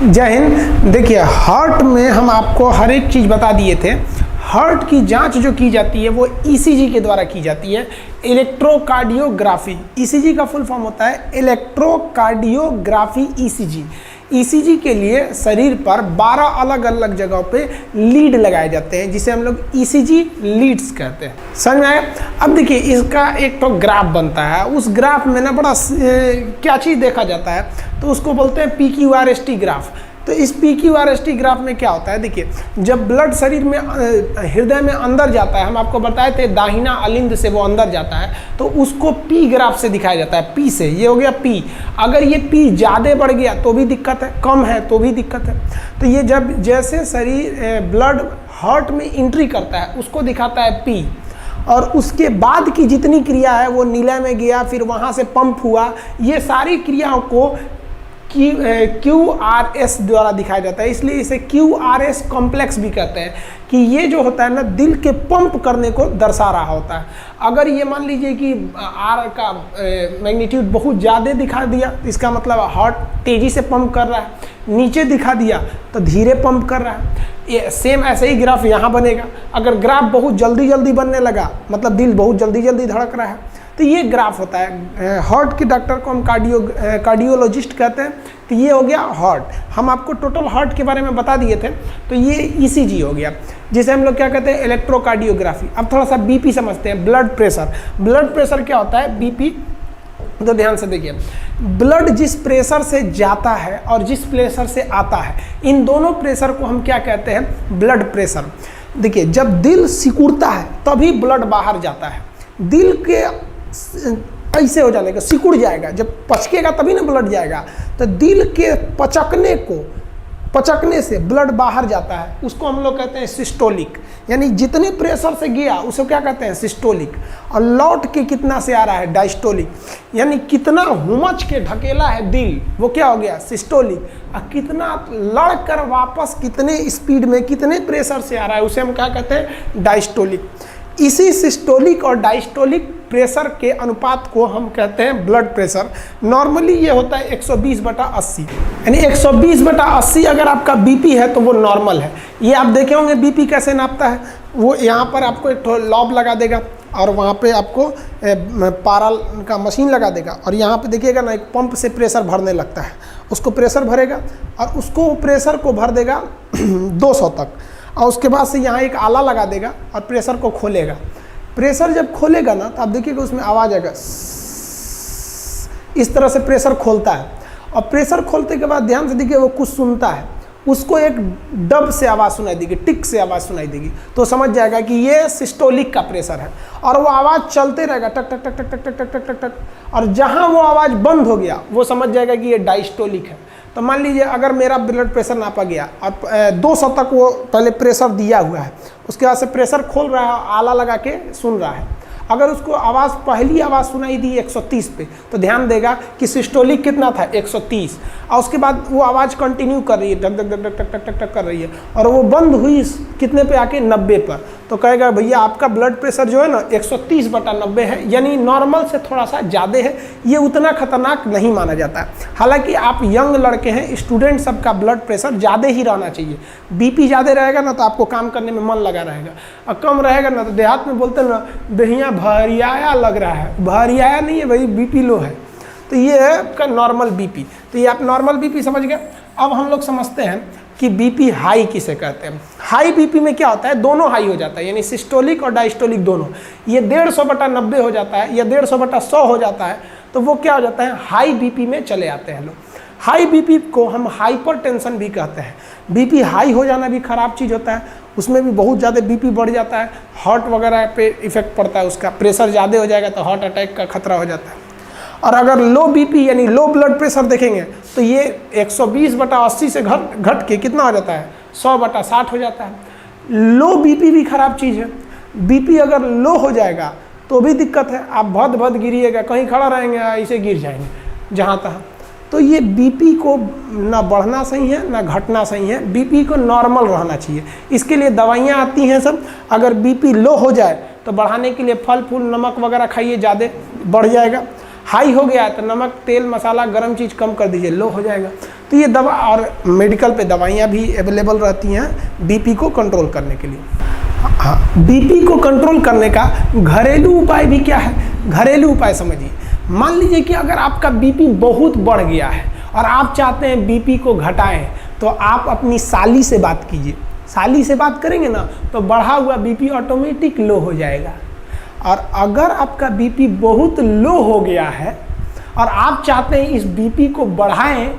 जय हिंद। देखिए, हार्ट में हम आपको हर एक चीज़ बता दिए थे। हार्ट की जांच जो की जाती है वो ईसीजी के द्वारा की जाती है, इलेक्ट्रोकार्डियोग्राफी। ईसीजी का फुल फॉर्म होता है इलेक्ट्रोकार्डियोग्राफी ईसीजी। ईसीजी के लिए शरीर पर 12 अलग अलग जगहों पे लीड लगाए जाते हैं, जिसे हम लोग ईसीजी लीड्स कहते हैं। समझ में आया? अब देखिए, इसका एक तो ग्राफ बनता है। उस ग्राफ में ना बड़ा क्या चीज़ देखा जाता है, तो उसको बोलते हैं PQRST ग्राफ। तो इस PQRST ग्राफ में क्या होता है, देखिए, जब ब्लड शरीर में हृदय में अंदर जाता है, हम आपको बताए थे दाहिना अलिंद से वो अंदर जाता है, तो उसको P ग्राफ से दिखाया जाता है, P से। ये हो गया P। अगर ये P ज़्यादा बढ़ गया तो भी दिक्कत है, कम है तो भी दिक्कत है। तो ये जब जैसे शरीर ब्लड हार्ट में एंट्री करता है उसको दिखाता है P, और उसके बाद की जितनी क्रिया है वो नीले में गया, फिर वहाँ से पंप हुआ, ये सारी क्रियाओं को QRS द्वारा दिखाया जाता है। इसलिए इसे QRS कॉम्प्लेक्स भी कहते हैं कि ये जो होता है ना, दिल के पंप करने को दर्शा रहा होता है। अगर ये मान लीजिए कि R का मैग्नीट्यूड बहुत ज़्यादा दिखा दिया, इसका मतलब हार्ट तेज़ी से पंप कर रहा है। नीचे दिखा दिया तो धीरे पंप कर रहा है। ये सेम ऐसे ही ग्राफ यहाँ बनेगा। अगर ग्राफ बहुत जल्दी जल्दी बनने लगा, मतलब दिल बहुत जल्दी जल्दी धड़क रहा है, तो ये ग्राफ होता है। हार्ट के डॉक्टर को हम कार्डियोलॉजिस्ट कहते हैं। तो ये हो गया हार्ट। हम आपको टोटल हार्ट के बारे में बता दिए थे। तो ये ईसीजी हो गया, जिसे हम लोग क्या कहते हैं, इलेक्ट्रोकार्डियोग्राफी। अब थोड़ा सा बीपी समझते हैं, ब्लड प्रेशर। ब्लड प्रेशर क्या होता है, बीपी। तो ध्यान से देखिए, ब्लड जिस प्रेशर से जाता है और जिस प्रेशर से आता है, इन दोनों प्रेशर को हम क्या कहते हैं, ब्लड प्रेशर। देखिए, जब दिल सिकुड़ता है तभी ब्लड बाहर जाता है। दिल के ऐसे हो जाने का सिकुड़ जाएगा, जब पचकेगा तभी ना ब्लड जाएगा। तो दिल के पचकने से ब्लड बाहर जाता है, उसको हम लोग कहते हैं सिस्टोलिक। यानी जितने प्रेशर से गया उसे क्या कहते हैं, सिस्टोलिक। और लौट के कितना से आ रहा है, डायस्टोलिक। यानी कितना हुमच के ढकेला है दिल, वो क्या हो गया, सिस्टोलिक। और कितना लड़ कर वापस कितने स्पीड में कितने प्रेशर से आ रहा है, उसे हम क्या कहते हैं, डायस्टोलिक। इसी सिस्टोलिक और डायस्टोलिक प्रेशर के अनुपात को हम कहते हैं ब्लड प्रेशर। नॉर्मली ये होता है 120/80। यानी 120/80 अगर आपका बीपी है तो वो नॉर्मल है। ये आप देखे होंगे बीपी कैसे नापता है। वो यहाँ पर आपको एक लॉब लगा देगा और वहाँ पे आपको पारल का मशीन लगा देगा, और यहाँ पे देखिएगा ना, एक पंप से प्रेशर भरने लगता है। उसको प्रेशर भरेगा और उसको प्रेशर को भर देगा 200 तक, और उसके बाद से यहाँ एक आला लगा देगा और प्रेशर को खोलेगा। प्रेशर जब खोलेगा ना, तो आप देखिएगा उसमें आवाज़ आएगा, इस तरह से प्रेशर खोलता है। और प्रेशर खोलते के बाद ध्यान से देखिए, वो कुछ सुनता है, उसको एक डब से आवाज़ सुनाई देगी, टिक से आवाज़ सुनाई देगी, तो समझ जाएगा कि ये सिस्टोलिक का प्रेशर है। और वो आवाज़ चलते रहेगा, टक टक टक टक टक टक टक टक टक, और जहाँ वो आवाज़ बंद हो गया वो समझ जाएगा कि ये डायस्टोलिक है। तो मान लीजिए अगर मेरा ब्लड प्रेशर नापा गया और 200 तक वो पहले प्रेशर दिया हुआ है, उसके बाद से प्रेशर खोल रहा है, आला लगा के सुन रहा है। अगर उसको आवाज़, पहली आवाज़ सुनाई दी 130 पे, तो ध्यान देगा कि सिस्टोलिक कितना था, 130। और उसके बाद वो आवाज़ कंटिन्यू कर रही है, टक टक टक टक टक टक टक कर रही है, और वो बंद हुई कितने पे आके, 90 पर। तो कहेगा भैया आपका ब्लड प्रेशर जो है ना 130/90 है, यानी नॉर्मल से थोड़ा सा ज़्यादा है। ये उतना खतरनाक नहीं माना जाता है। हालांकि आप यंग लड़के हैं, स्टूडेंट, सबका ब्लड प्रेशर ज़्यादा ही रहना चाहिए। बीपी ज़्यादा रहेगा ना तो आपको काम करने में मन लगा रहेगा, और कम रहेगा ना तो देहात में बोलते ना, दहिया भरियाया लग रहा है। भरियाया नहीं है भाई, बीपी लो है। तो ये है आपका नॉर्मल बीपी। तो ये आप नॉर्मल बीपी समझ गए। अब हम लोग समझते हैं कि बीपी हाई किसे कहते हैं। हाई बीपी में क्या होता है, दोनों हाई हो जाता है, यानी सिस्टोलिक और डायस्टोलिक दोनों। ये 150/90 हो जाता है या 150/100 हो जाता है, तो वो क्या हो जाता है, हाई बीपी में चले आते हैं लोग। हाई बीपी को हम हाइपर टेंशन भी कहते हैं। बीपी हाई हो जाना भी खराब चीज़ होता है, उसमें भी बहुत ज़्यादा बीपी बढ़ जाता है, हार्ट वगैरह पे इफेक्ट पड़ता है उसका। प्रेशर ज़्यादा हो जाएगा तो हार्ट अटैक का खतरा हो जाता है। और अगर लो बीपी यानी लो ब्लड प्रेशर देखेंगे तो ये 120/80 से घट के कितना हो जाता है, 100/60 हो जाता है। लो बीपी भी खराब चीज़ है। बीपी अगर लो हो जाएगा तो भी दिक्कत है, आप भद गिरिएगा, कहीं खड़ा रहेंगे ऐसे गिर जाएंगे जहाँ तहाँ। तो ये बीपी को ना बढ़ना सही है ना घटना सही है, बीपी को नॉर्मल रहना चाहिए। इसके लिए दवाइयाँ आती हैं सब। अगर बीपी लो हो जाए तो बढ़ाने के लिए फल फूल नमक वगैरह खाइए, ज़्यादा बढ़ जाएगा। हाई हो गया है तो नमक तेल मसाला गर्म चीज़ कम कर दीजिए, लो हो जाएगा। तो तो ये दवा और मेडिकल पे दवाइयाँ भी अवेलेबल रहती हैं बीपी को कंट्रोल करने के लिए। हाँ, बीपी को कंट्रोल करने का घरेलू उपाय भी क्या है? घरेलू उपाय समझिए। मान लीजिए कि अगर आपका बीपी बहुत बढ़ गया है और आप चाहते हैं बीपी को घटाएं, तो आप अपनी साली से बात कीजिए। साली से बात करेंगे ना तो बढ़ा हुआ बीपी ऑटोमेटिक लो हो जाएगा। और अगर आपका बीपी बहुत लो हो गया है और आप चाहते हैं इस बीपी को बढ़ाएं,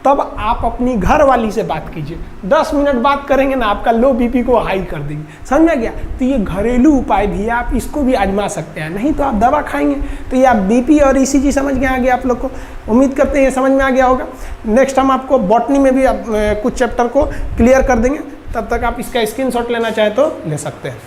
तब आप अपनी घर वाली से बात कीजिए। 10 मिनट बात करेंगे ना, आपका लो बीपी को हाई कर देंगे। समझ गया? तो ये घरेलू उपाय भी है, आप इसको भी आजमा सकते हैं। नहीं तो आप दवा खाएंगे। तो ये आप बीपी और ईसीजी समझ में आ गया आप लोग को। उम्मीद करते हैं ये समझ में आ गया होगा। नेक्स्ट हम आपको बॉटनी में भी कुछ चैप्टर को क्लियर कर देंगे। तब तक आप इसका स्क्रीनशॉट लेना चाहें तो ले सकते हैं।